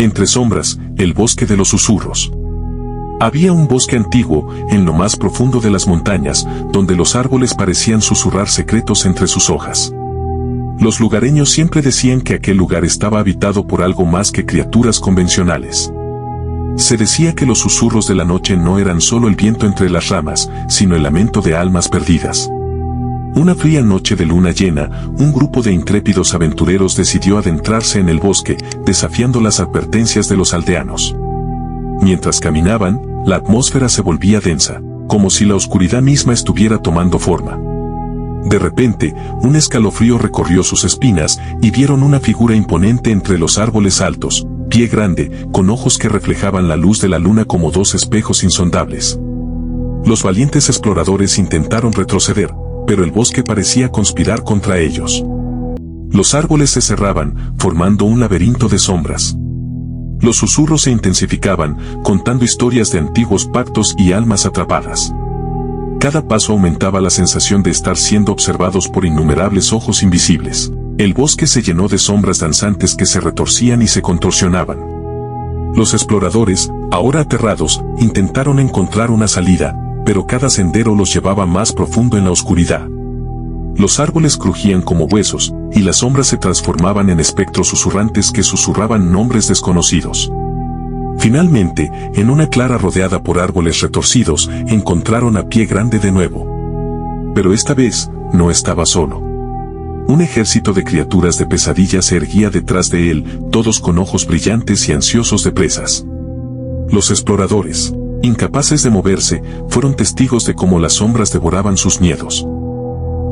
Entre sombras, el bosque de los susurros. Había un bosque antiguo, en lo más profundo de las montañas, donde los árboles parecían susurrar secretos entre sus hojas. Los lugareños siempre decían que aquel lugar estaba habitado por algo más que criaturas convencionales. Se decía que los susurros de la noche no eran solo el viento entre las ramas, sino el lamento de almas perdidas. Una fría noche de luna llena, un grupo de intrépidos aventureros decidió adentrarse en el bosque, desafiando las advertencias de los aldeanos. Mientras caminaban, la atmósfera se volvía densa, como si la oscuridad misma estuviera tomando forma. De repente, un escalofrío recorrió sus espinas y vieron una figura imponente entre los árboles altos, pie grande, con ojos que reflejaban la luz de la luna como dos espejos insondables. Los valientes exploradores intentaron retroceder, pero el bosque parecía conspirar contra ellos. Los árboles se cerraban, formando un laberinto de sombras. Los susurros se intensificaban, contando historias de antiguos pactos y almas atrapadas. Cada paso aumentaba la sensación de estar siendo observados por innumerables ojos invisibles. El bosque se llenó de sombras danzantes que se retorcían y se contorsionaban. Los exploradores, ahora aterrados, intentaron encontrar una salida, pero cada sendero los llevaba más profundo en la oscuridad. Los árboles crujían como huesos, y las sombras se transformaban en espectros susurrantes que susurraban nombres desconocidos. Finalmente, en una clara rodeada por árboles retorcidos, encontraron a Pie Grande de nuevo. Pero esta vez, no estaba solo. Un ejército de criaturas de pesadilla se erguía detrás de él, todos con ojos brillantes y ansiosos de presas. Los exploradores, incapaces de moverse, fueron testigos de cómo las sombras devoraban sus miedos.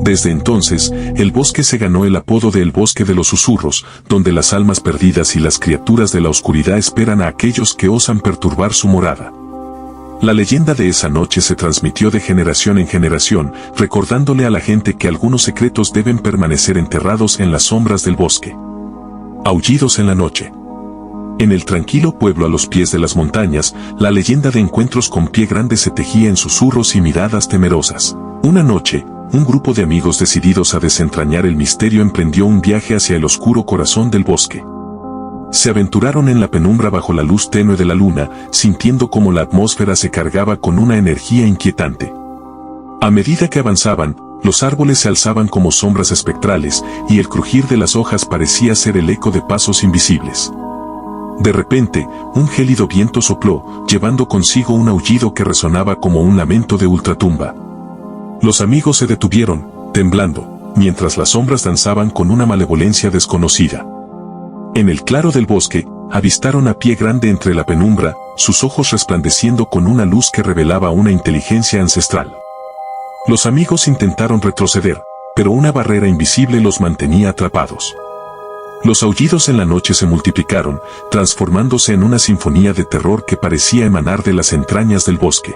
Desde entonces, el bosque se ganó el apodo de el bosque de los susurros, donde las almas perdidas y las criaturas de la oscuridad esperan a aquellos que osan perturbar su morada. La leyenda de esa noche se transmitió de generación en generación, recordándole a la gente que algunos secretos deben permanecer enterrados en las sombras del bosque. Aullidos en la noche. En el tranquilo pueblo a los pies de las montañas, la leyenda de encuentros con Pie Grande se tejía en susurros y miradas temerosas. Una noche, un grupo de amigos decididos a desentrañar el misterio emprendió un viaje hacia el oscuro corazón del bosque. Se aventuraron en la penumbra bajo la luz tenue de la luna, sintiendo cómo la atmósfera se cargaba con una energía inquietante. A medida que avanzaban, los árboles se alzaban como sombras espectrales, y el crujir de las hojas parecía ser el eco de pasos invisibles. De repente, un gélido viento sopló, llevando consigo un aullido que resonaba como un lamento de ultratumba. Los amigos se detuvieron, temblando, mientras las sombras danzaban con una malevolencia desconocida. En el claro del bosque, avistaron a Pie Grande entre la penumbra, sus ojos resplandeciendo con una luz que revelaba una inteligencia ancestral. Los amigos intentaron retroceder, pero una barrera invisible los mantenía atrapados. Los aullidos en la noche se multiplicaron, transformándose en una sinfonía de terror que parecía emanar de las entrañas del bosque.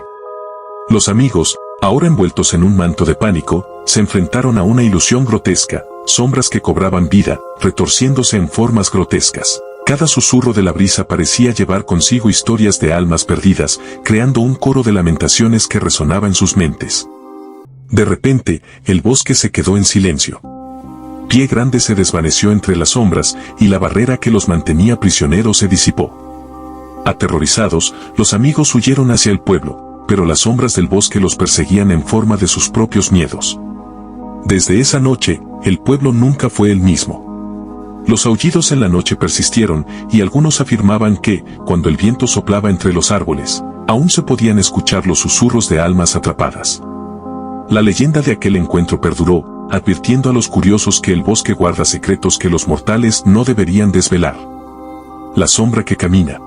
Los amigos, ahora envueltos en un manto de pánico, se enfrentaron a una ilusión grotesca, sombras que cobraban vida, retorciéndose en formas grotescas. Cada susurro de la brisa parecía llevar consigo historias de almas perdidas, creando un coro de lamentaciones que resonaba en sus mentes. De repente, el bosque se quedó en silencio. Pie Grande se desvaneció entre las sombras, y la barrera que los mantenía prisioneros se disipó. Aterrorizados, los amigos huyeron hacia el pueblo, pero las sombras del bosque los perseguían en forma de sus propios miedos. Desde esa noche, el pueblo nunca fue el mismo. Los aullidos en la noche persistieron, y algunos afirmaban que, cuando el viento soplaba entre los árboles, aún se podían escuchar los susurros de almas atrapadas. La leyenda de aquel encuentro perduró, advirtiendo a los curiosos que el bosque guarda secretos que los mortales no deberían desvelar. La sombra que camina.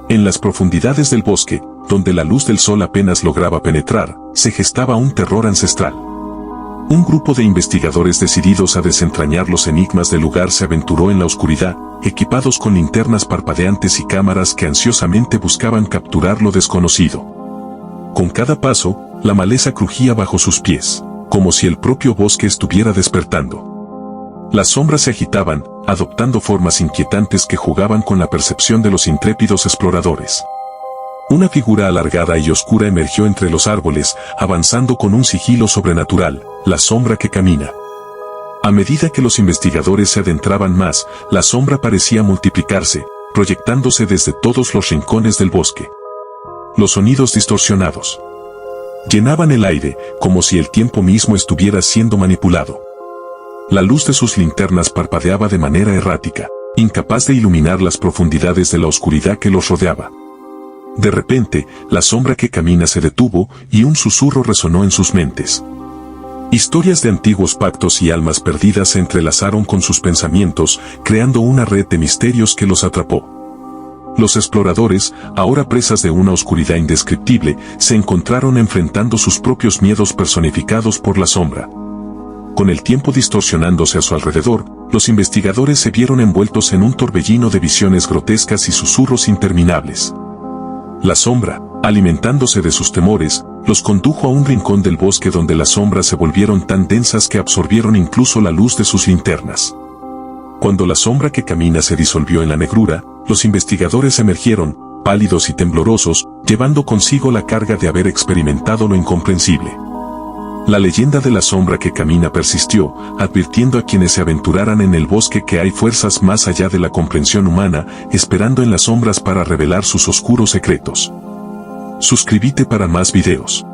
En las profundidades del bosque, donde la luz del sol apenas lograba penetrar, se gestaba un terror ancestral. Un grupo de investigadores decididos a desentrañar los enigmas del lugar se aventuró en la oscuridad, equipados con linternas parpadeantes y cámaras que ansiosamente buscaban capturar lo desconocido. Con cada paso, la maleza crujía bajo sus pies, como si el propio bosque estuviera despertando. Las sombras se agitaban, adoptando formas inquietantes que jugaban con la percepción de los intrépidos exploradores. Una figura alargada y oscura emergió entre los árboles, avanzando con un sigilo sobrenatural, la sombra que camina. A medida que los investigadores se adentraban más, la sombra parecía multiplicarse, proyectándose desde todos los rincones del bosque. Los sonidos distorsionados llenaban el aire, como si el tiempo mismo estuviera siendo manipulado. La luz de sus linternas parpadeaba de manera errática, incapaz de iluminar las profundidades de la oscuridad que los rodeaba. De repente, la sombra que camina se detuvo y un susurro resonó en sus mentes. Historias de antiguos pactos y almas perdidas se entrelazaron con sus pensamientos, creando una red de misterios que los atrapó. Los exploradores, ahora presas de una oscuridad indescriptible, se encontraron enfrentando sus propios miedos personificados por la sombra. Con el tiempo distorsionándose a su alrededor, los investigadores se vieron envueltos en un torbellino de visiones grotescas y susurros interminables. La sombra, alimentándose de sus temores, los condujo a un rincón del bosque donde las sombras se volvieron tan densas que absorbieron incluso la luz de sus linternas. Cuando la sombra que camina se disolvió en la negrura, los investigadores emergieron, pálidos y temblorosos, llevando consigo la carga de haber experimentado lo incomprensible. La leyenda de la sombra que camina persistió, advirtiendo a quienes se aventuraran en el bosque que hay fuerzas más allá de la comprensión humana, esperando en las sombras para revelar sus oscuros secretos. Suscríbete para más videos.